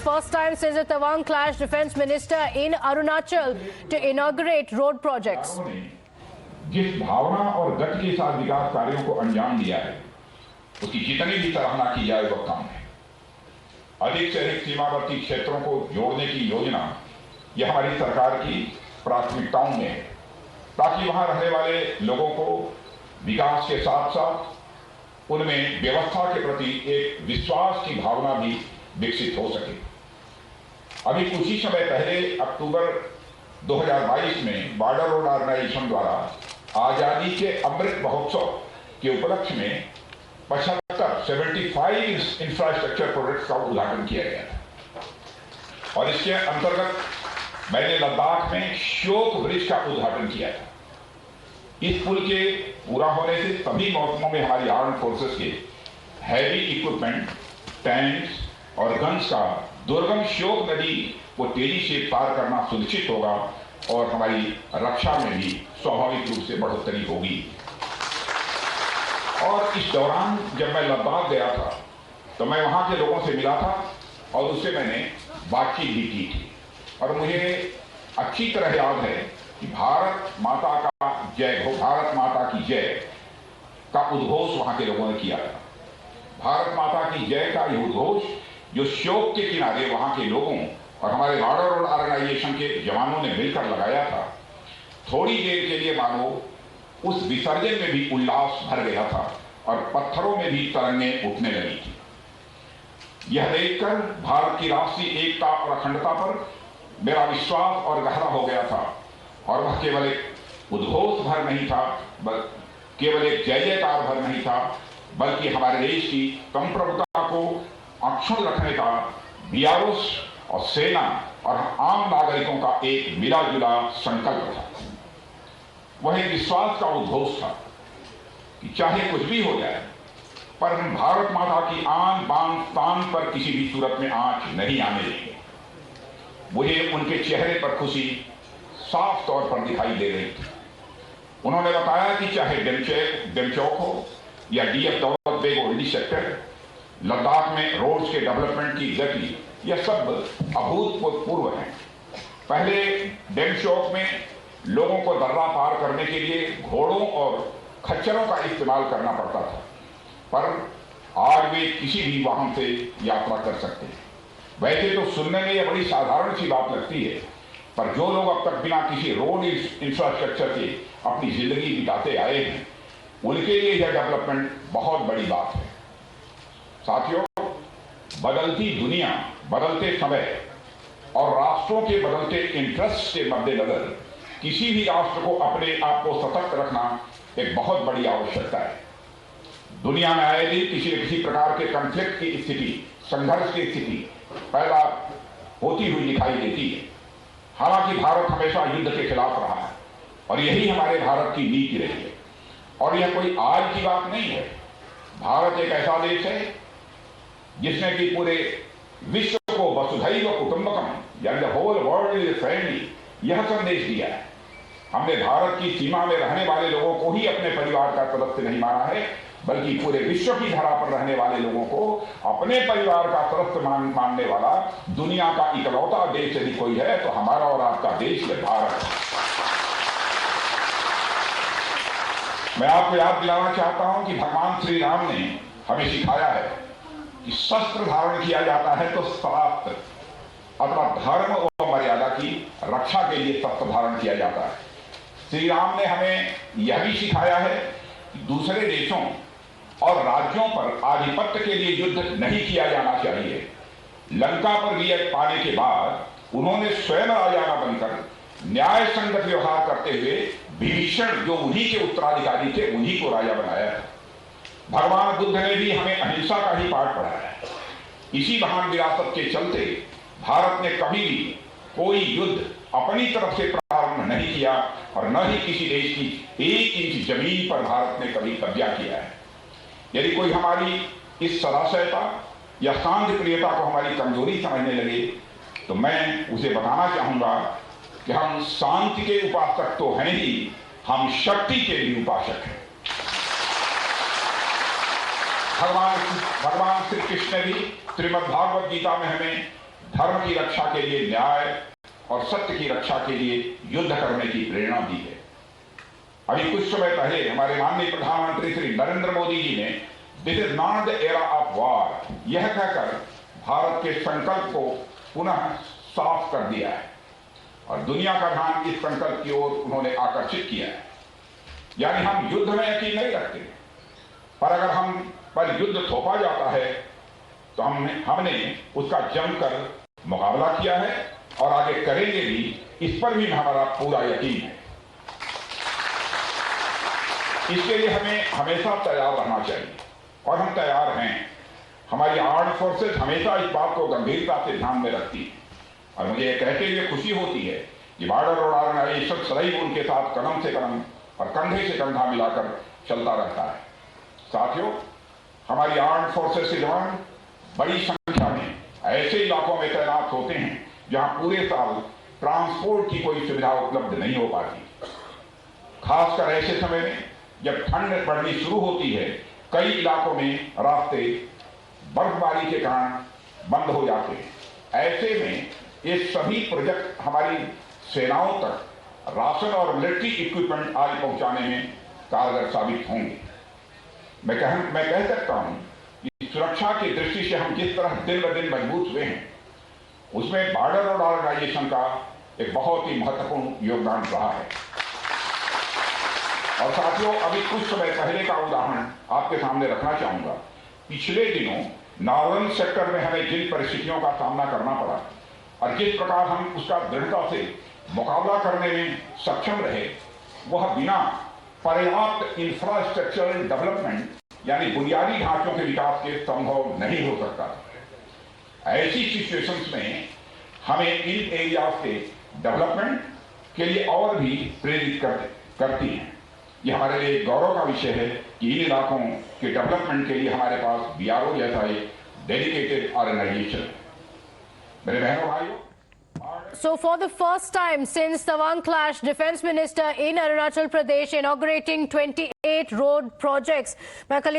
first time since the Tawang clash, Defence Minister in Arunachal to inaugurate road projects. जिस भावना और गति के साथ विकास कार्यों को अंजाम दिया है, उसकी जितनी भी सराहना की जाए वह कम है। अधिक से अधिक सीमावर्ती क्षेत्रों को जोड़ने की योजना यह हमारी सरकार की प्राथमिकताओं में है, ताकि वहां रहने वाले लोगों को विकास के साथ साथ उनमें व्यवस्था के प्रति एक विश्वास की भावना भी विकसित हो सके। अभी कुछ ही समय पहले अक्टूबर 2022 में बॉर्डर रोड ऑर्गेनाइजेशन द्वारा आजादी के अमृत महोत्सव के उपलक्ष्य में 75 इंफ्रास्ट्रक्चर प्रोजेक्ट्स का उद्घाटन किया गया था और इसके अंतर्गत मैंने लद्दाख में श्योक ब्रिज का उद्घाटन किया था। इस पुल के पूरा होने से सभी मौसमों में हमारी आर्म्ड फोर्सेस के हैवी इक्विपमेंट, टैंक्स और गन्स का दुर्गम श्योक नदी को तेजी से पार करना सुनिश्चित होगा और हमारी रक्षा में भी स्वाभाविक रूप से बढ़ोतरी होगी। और इस दौरान जब मैं लद्दाख गया था तो मैं वहां के लोगों से मिला था और उससे मैंने बातचीत भी की थी और मुझे अच्छी तरह याद है कि भारत माता का जय हो, भारत माता की जय का उद्घोष वहां के लोगों ने किया था। भारत माता की जय का यह उद्घोष जो श्योक के किनारे वहां के लोगों और हमारे बॉर्डर रोड ऑर्गेनाइजेशन के जवानों ने मिलकर लगाया था, थोड़ी देर के लिए मानो उस विसर्जन में भी उल्लास भर गया था और पत्थरों में भी तरंगें उठने लगी थी। यह देखकर भारत की राष्ट्रीय एकता और अखंडता पर मेरा विश्वास और गहरा हो गया था और वह केवल एक उद्घोष भर नहीं था, केवल एक जय जयकार भर नहीं था, बल्कि हमारे देश की संप्रभुता को अक्षुण्ण रखने का बीआरओस और सेना और आम नागरिकों का एक मिला जुला संकल्प था। वह एक विश्वास का उद्घोष था कि चाहे कुछ भी हो जाए पर हम भारत माता की आन बान शान पर किसी भी सूरत में आंच नहीं आने देंगे। मुझे उनके चेहरे पर खुशी साफ तौर पर दिखाई दे रही थी। उन्होंने बताया कि चाहे डेमचौक हो या डीएफ दौलत बेग ओल्डी सेक्टर, लद्दाख में रोड्स के डेवलपमेंट की गति यह सब अभूतपूर्व है। पहले डेमचौक में लोगों को दर्रा पार करने के लिए घोड़ों और खच्चरों का इस्तेमाल करना पड़ता था, पर आज वे किसी भी वाहन से यात्रा कर सकते हैं। वैसे तो सुनने में यह बड़ी साधारण सी बात लगती है, पर जो लोग अब तक बिना किसी रोड इंफ्रास्ट्रक्चर के अपनी जिंदगी बिताते आए हैं, उनके लिए यह डेवलपमेंट बहुत बड़ी बात है। साथियों, बदलती दुनिया, बदलते समय और राष्ट्रों के बदलते इंटरेस्ट के मद्देनजर किसी भी राष्ट्र को अपने आप को सतर्क रखना एक बहुत बड़ी आवश्यकता है। दुनिया में आए दिन किसी न किसी प्रकार के कॉन्फ्लिक्ट की स्थिति, संघर्ष की स्थिति पैदा होती हुई दिखाई देती है। हालांकि भारत हमेशा युद्ध के खिलाफ रहा है और यही हमारे भारत की नीति रही है और यह कोई आज की बात नहीं है। भारत एक ऐसा देश है जिसने कि पूरे विश्व को वसुधैव कुटुंबकम यानी the whole world is family यह संदेश दिया है। हमने भारत की सीमा में रहने वाले लोगों को ही अपने परिवार का सदस्य नहीं माना है, बल्कि पूरे विश्व की धरा पर रहने वाले लोगों को अपने परिवार का सदस्य मानने वाला दुनिया का इकलौता देश यदि कोई है तो हमारा और आपका देश है भारत। मैं आपको याद दिलाना चाहता हूं कि भगवान श्री राम ने हमें सिखाया है कि शस्त्र धारण किया जाता है तो शास्त्र अथवा धर्म और मर्यादा की रक्षा के लिए शस्त्र धारण किया जाता है। श्री राम ने हमें यह भी सिखाया है कि दूसरे देशों और राज्यों पर आधिपत्य के लिए युद्ध नहीं किया जाना चाहिए। लंका पर विजय पाने के बाद उन्होंने स्वयं राजा बनकर न्याय संगत व्यवहार करते हुए विभीषण जो उन्हीं के उत्तराधिकारी थे उन्हीं को राजा बनाया था। भगवान बुद्ध ने भी हमें अहिंसा का ही पाठ पढ़ाया है। इसी महान विरासत के चलते भारत ने कभी भी कोई युद्ध अपनी तरफ से प्रारंभ नहीं किया और न ही किसी देश की 1 इंच जमीन पर भारत ने कभी कब्जा किया है। यदि कोई हमारी इस सदाशयता या शांति प्रियता को हमारी कमजोरी समझने लगे तो मैं उसे बताना चाहूंगा कि हम शांति के उपासक तो हैं ही, हम शक्ति के भी उपासक हैं। भगवान श्री कृष्ण भी श्रीमद् भागवत गीता में हमें धर्म की रक्षा के लिए, न्याय और सत्य की रक्षा के लिए युद्ध करने की प्रेरणा दी है। अभी कुछ समय पहले हमारे माननीय प्रधानमंत्री श्री नरेंद्र मोदी जी ने this is not the era of war यह कहकर भारत के संकल्प को पुनः साफ कर दिया है और दुनिया का ध्यान इस संकल्प की ओर उन्होंने आकर्षित किया है। यानी हम युद्ध में यकीन नहीं रखते, पर अगर हम पर युद्ध थोपा जाता है तो हमने उसका जमकर मुकाबला किया है और आगे करेंगे भी, इस पर भी हमारा पूरा यकीन है। इसके लिए हमें हमेशा तैयार रहना चाहिए और हम तैयार हैं। हमारी आर्म्ड फोर्सेस हमेशा इस बात को गंभीरता से ध्यान में रखती है और मुझे ये कहते हुए खुशी होती है कि बॉर्डर ऑर्गेनाइजेशन सदैव उनके साथ कदम से कदम और कंधे से कंधा मिलाकर चलता रहता है। साथियों, हमारी आर्म्ड फोर्सेस के जवान बड़ी संख्या में ऐसे इलाकों में तैनात होते हैं जहां पूरे साल ट्रांसपोर्ट की कोई सुविधा उपलब्ध नहीं हो पाती। खासकर ऐसे समय में जब ठंड पड़नी शुरू होती है, कई इलाकों में रास्ते बर्फबारी के कारण बंद हो जाते हैं। ऐसे में ये सभी प्रोजेक्ट हमारी सेनाओं तक राशन और मिलिट्री इक्विपमेंट आदि पहुंचाने में कारगर साबित होंगे। मैं कह सकता हूं कि सुरक्षा की दृष्टि से हम जिस तरह दिन ब दिन मजबूत हुए हैं, उसमें बॉर्डर ऑर्गेनाइजेशन का एक बहुत ही महत्वपूर्ण योगदान रहा है। और साथियों, अभी कुछ समय पहले का उदाहरण आपके सामने रखना चाहूंगा। पिछले दिनों नॉर्दर्न सेक्टर में हमें जिन परिस्थितियों का सामना करना पड़ा और जिस प्रकार हम उसका दृढ़ता से मुकाबला करने में सक्षम रहे, वह बिना पर्याप्त इंफ्रास्ट्रक्चरल डेवलपमेंट यानी बुनियादी ढांचों के विकास के संभव नहीं हो सकता। ऐसी सिचुएशंस में हमें इन एरियाज के डेवलपमेंट के लिए और भी प्रेरित करती हैं। यह हमारे लिए गौरव का विषय है कि इन इलाकों के डेवलपमेंट के लिए हमारे पास बीआरओ जैसा एक डेडिकेटेड ऑर्गेनाइजेशन है। मेरे बहनों भाइयों, So for the first time since Tawang clash, Defence Minister in Arunachal Pradesh inaugurating 28 road projects. My colleague